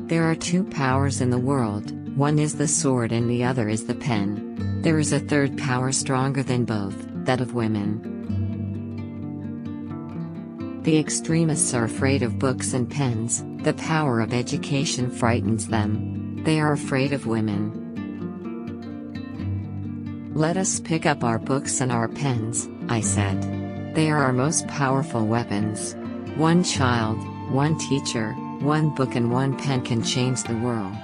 There are two powers in the world, one is the sword and the other is the pen. There is a third power stronger than both, that of women. The extremists are afraid of books and pens, the power of education frightens them. They are afraid of women. Let us pick up our books and our pens, I said. They are our most powerful weapons. One child, one teacher, one book and one pen can change the world.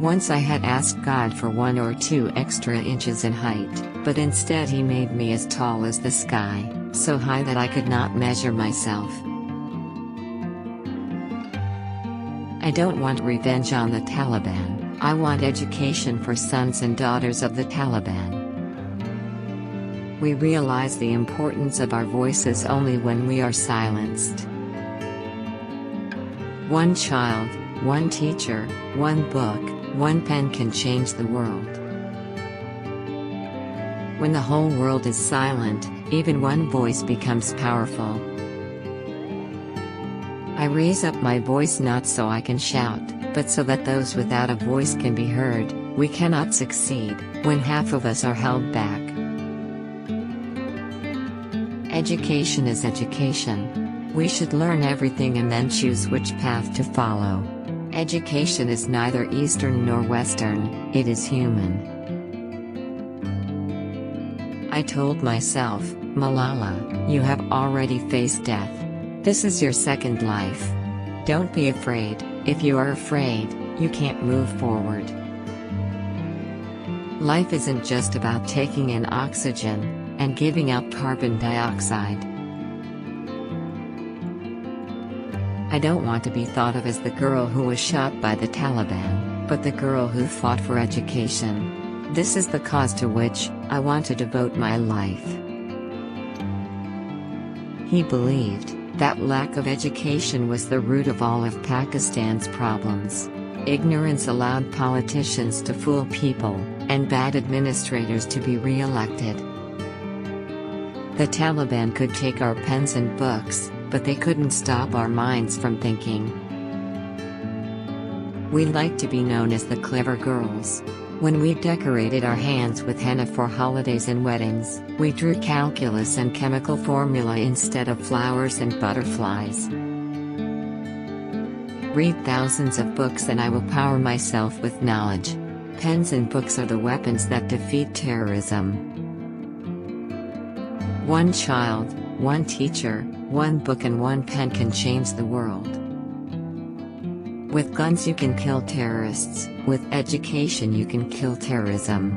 Once I had asked God for 1 or 2 extra inches in height, but instead He made me as tall as the sky, so high that I could not measure myself. I don't want revenge on the Taliban, I want education for sons and daughters of the Taliban. We realize the importance of our voices only when we are silenced. One child, one teacher, one book, one pen can change the world. When the whole world is silent, even one voice becomes powerful. I raise up my voice not so I can shout, but so that those without a voice can be heard. We cannot succeed when half of us are held back. Education is education. We should learn everything and then choose which path to follow. Education is neither Eastern nor Western, it is human. I told myself, Malala, you have already faced death. This is your second life. Don't be afraid. If you are afraid, you can't move forward. Life isn't just about taking in oxygen and giving out carbon dioxide. I don't want to be thought of as the girl who was shot by the Taliban, but the girl who fought for education. This is the cause to which I want to devote my life. He believed that lack of education was the root of all of Pakistan's problems. Ignorance allowed politicians to fool people, and bad administrators to be re-elected. The Taliban could take our pens and books, but they couldn't stop our minds from thinking. We like to be known as the clever girls. When we decorated our hands with henna for holidays and weddings, we drew calculus and chemical formula instead of flowers and butterflies. Read thousands of books and I will power myself with knowledge. Pens and books are the weapons that defeat terrorism. One child, one teacher, one book and one pen can change the world. With guns you can kill terrorists, with education you can kill terrorism.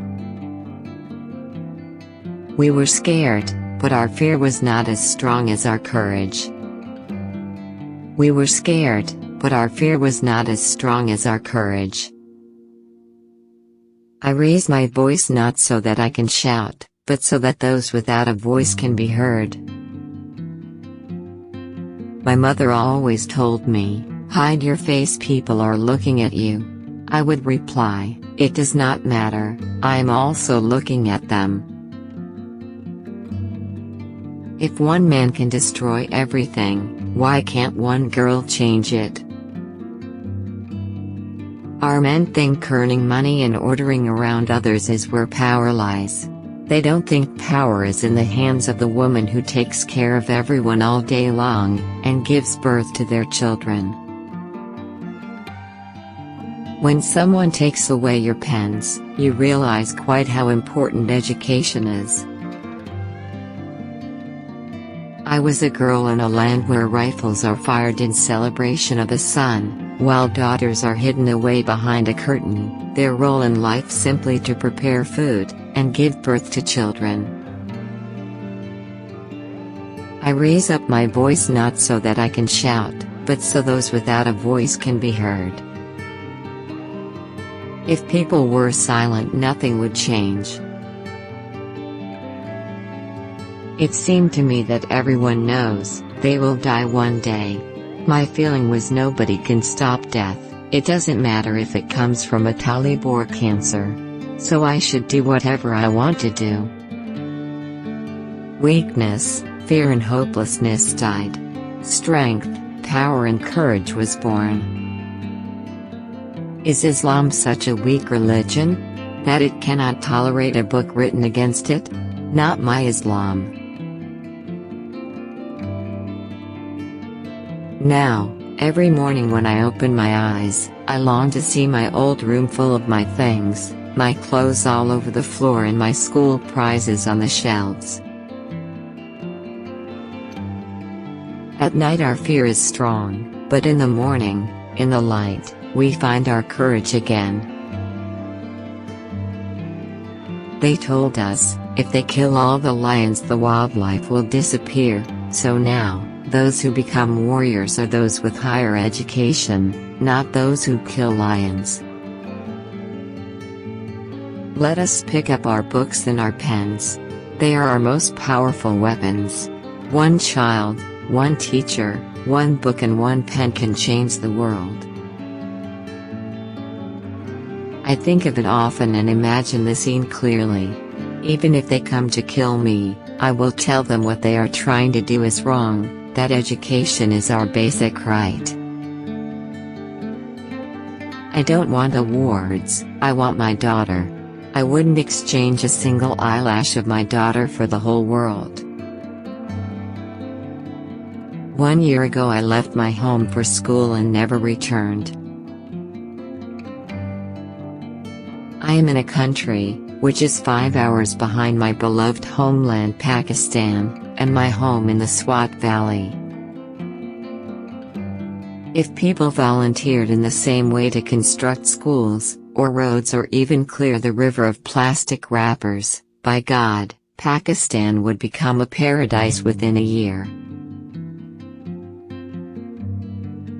We were scared, but our fear was not as strong as our courage. We were scared, but our fear was not as strong as our courage. I raise my voice not so that I can shout, but so that those without a voice can be heard. My mother always told me, hide your face, people are looking at you. I would reply, it does not matter, I am also looking at them. If one man can destroy everything, why can't one girl change it? Our men think earning money and ordering around others is where power lies. They don't think power is in the hands of the woman who takes care of everyone all day long, and gives birth to their children. When someone takes away your pens, you realize quite how important education is. I was a girl in a land where rifles are fired in celebration of the sun, while daughters are hidden away behind a curtain, their role in life simply to prepare food, and give birth to children. I raise up my voice not so that I can shout, but so those without a voice can be heard. If people were silent, nothing would change. It seemed to me that everyone knows, they will die one day. My feeling was nobody can stop death, it doesn't matter if it comes from a Taliban or cancer. So I should do whatever I want to do. Weakness, fear and hopelessness died. Strength, power and courage was born. Is Islam such a weak religion that it cannot tolerate a book written against it? Not my Islam. Now, every morning when I open my eyes, I long to see my old room full of my things, my clothes all over the floor and my school prizes on the shelves. At night our fear is strong, but in the morning, in the light, we find our courage again. They told us, if they kill all the lions the wildlife will disappear, so now, those who become warriors are those with higher education, not those who kill lions. Let us pick up our books and our pens. They are our most powerful weapons. One child, one teacher, one book and one pen can change the world. I think of it often and imagine the scene clearly. Even if they come to kill me, I will tell them what they are trying to do is wrong, that education is our basic right. I don't want awards, I want my daughter. I wouldn't exchange a single eyelash of my daughter for the whole world. 1 year ago I left my home for school and never returned. I am in a country, which is 5 hours behind my beloved homeland Pakistan, and my home in the Swat Valley. If people volunteered in the same way to construct schools, or roads or even clear the river of plastic wrappers, by God, Pakistan would become a paradise within a year.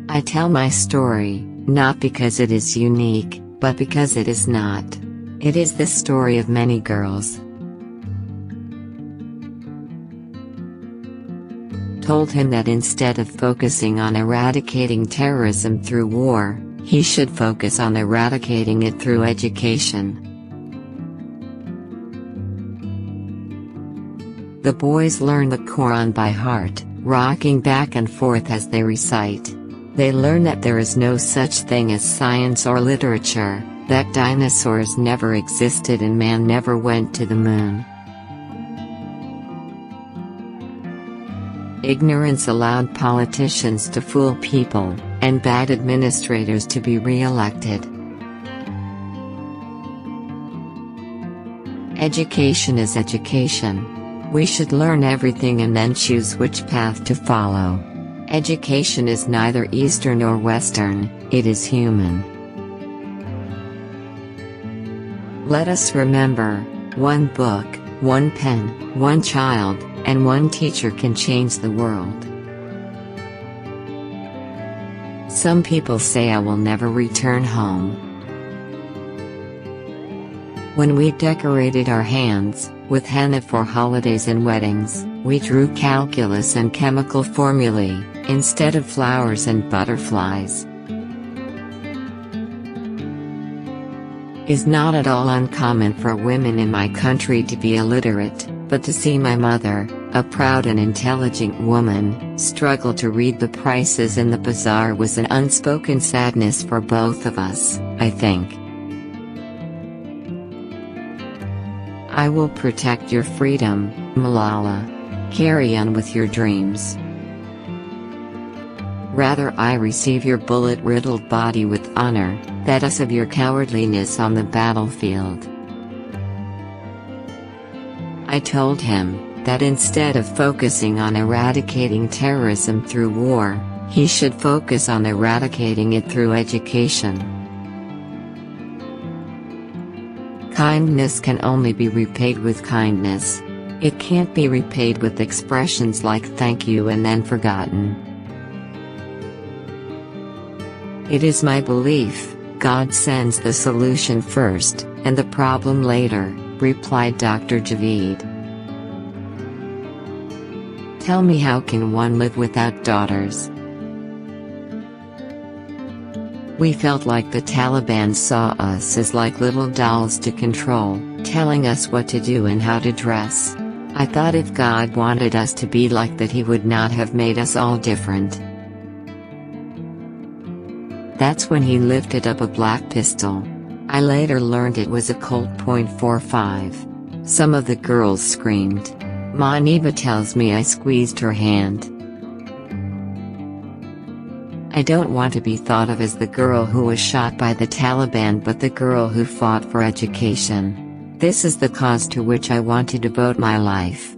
I tell my story, not because it is unique, but because it is not. It is the story of many girls. Told him that instead of focusing on eradicating terrorism through war, he should focus on eradicating it through education. The boys learn the Quran by heart, rocking back and forth as they recite. They learn that there is no such thing as science or literature, that dinosaurs never existed and man never went to the moon. Ignorance allowed politicians to fool people, and bad administrators to be re-elected. Education is education. We should learn everything and then choose which path to follow. Education is neither Eastern nor Western, it is human. Let us remember, one book, one pen, one child, and one teacher can change the world. Some people say I will never return home. When we decorated our hands with henna for holidays and weddings, we drew calculus and chemical formulae, instead of flowers and butterflies. Is not at all uncommon for women in my country to be illiterate, but to see my mother, a proud and intelligent woman, struggle to read the prices in the bazaar was an unspoken sadness for both of us, I think. I will protect your freedom, Malala. Carry on with your dreams. Rather I receive your bullet-riddled body with honor, that us of your cowardliness on the battlefield. I told him that instead of focusing on eradicating terrorism through war, he should focus on eradicating it through education. Kindness can only be repaid with kindness. It can't be repaid with expressions like thank you and then forgotten. It is my belief, God sends the solution first, and the problem later, replied Dr. Javeed. Tell me, how can one live without daughters? We felt like the Taliban saw us as like little dolls to control, telling us what to do and how to dress. I thought if God wanted us to be like that, He would not have made us all different. That's when he lifted up a black pistol. I later learned it was a Colt .45. Some of the girls screamed. Ma Neva tells me I squeezed her hand. I don't want to be thought of as the girl who was shot by the Taliban, but the girl who fought for education. This is the cause to which I want to devote my life.